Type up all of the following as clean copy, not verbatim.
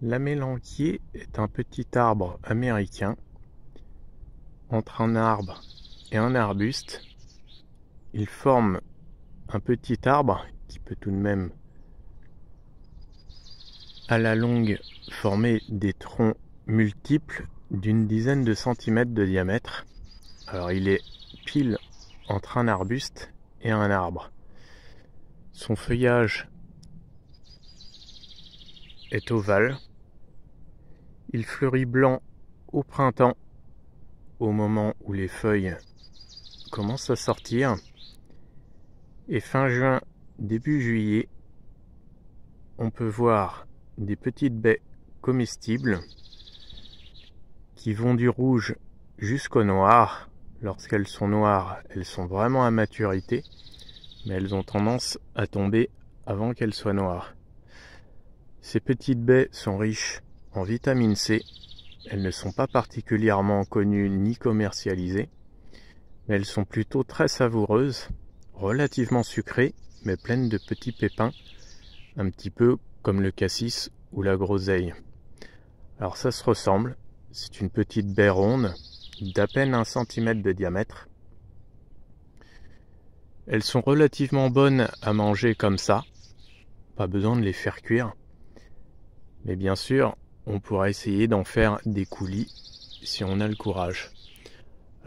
L'amélanquier est un petit arbre américain. Entre un arbre et un arbuste, il forme un petit arbre qui peut tout de même, à la longue, former des troncs multiples d'une dizaine de centimètres de diamètre. Alors il est pile entre un arbuste et un arbre. Son feuillage est ovale. Il fleurit blanc au printemps, au moment où les feuilles commencent à sortir. Et fin juin, début juillet, on peut voir des petites baies comestibles qui vont du rouge jusqu'au noir. Lorsqu'elles sont noires, elles sont vraiment à maturité, mais elles ont tendance à tomber avant qu'elles soient noires. Ces petites baies sont riches en vitamine C. Elles ne sont pas particulièrement connues ni commercialisées, mais elles sont plutôt très savoureuses, relativement sucrées, mais pleines de petits pépins, un petit peu comme le cassis ou la groseille. Alors ça se ressemble, c'est une petite baie ronde d'à peine 1 cm de diamètre. Elles sont relativement bonnes à manger comme ça, pas besoin de les faire cuire. Mais bien sûr, on pourra essayer d'en faire des coulis si on a le courage.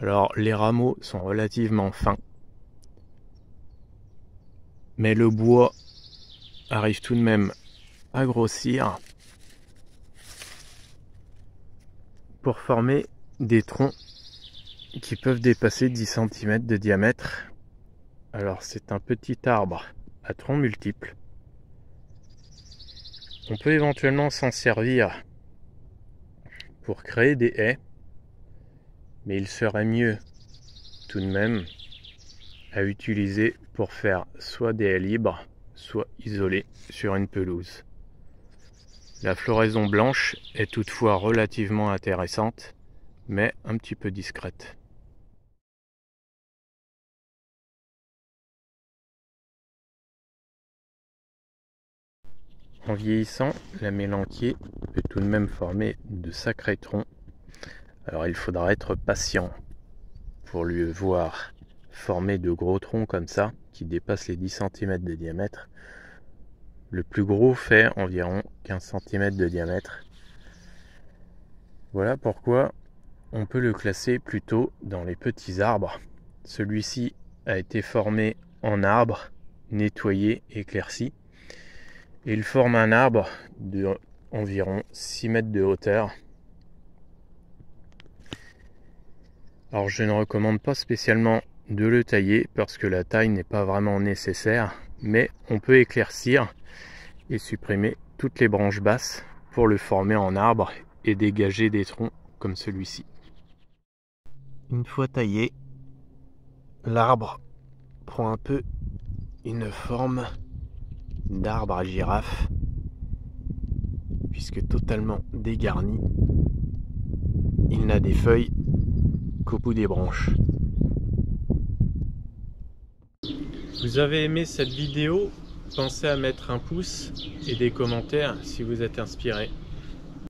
Alors les rameaux sont relativement fins, mais le bois arrive tout de même à grossir pour former des troncs qui peuvent dépasser 10 cm de diamètre. Alors c'est un petit arbre à troncs multiples. On peut éventuellement s'en servir pour créer des haies, mais il serait mieux tout de même à utiliser pour faire soit des haies libres, soit isolées sur une pelouse. La floraison blanche est toutefois relativement intéressante, mais un petit peu discrète. En vieillissant, l'amélanquier peut tout de même former de sacrés troncs. Alors il faudra être patient pour lui voir former de gros troncs comme ça, qui dépassent les 10 cm de diamètre. Le plus gros fait environ 15 cm de diamètre. Voilà pourquoi on peut le classer plutôt dans les petits arbres. Celui-ci a été formé en arbre, nettoyé, éclairci. Et il forme un arbre de environ 6 mètres de hauteur. Alors je ne recommande pas spécialement de le tailler parce que la taille n'est pas vraiment nécessaire, mais on peut éclaircir et supprimer toutes les branches basses pour le former en arbre et dégager des troncs comme celui-ci. Une fois taillé, l'arbre prend un peu une forme d'arbre à girafe, puisque totalement dégarni, il n'a des feuilles qu'au bout des branches. Vous avez aimé cette vidéo? Pensez à mettre un pouce et des commentaires si vous êtes inspiré.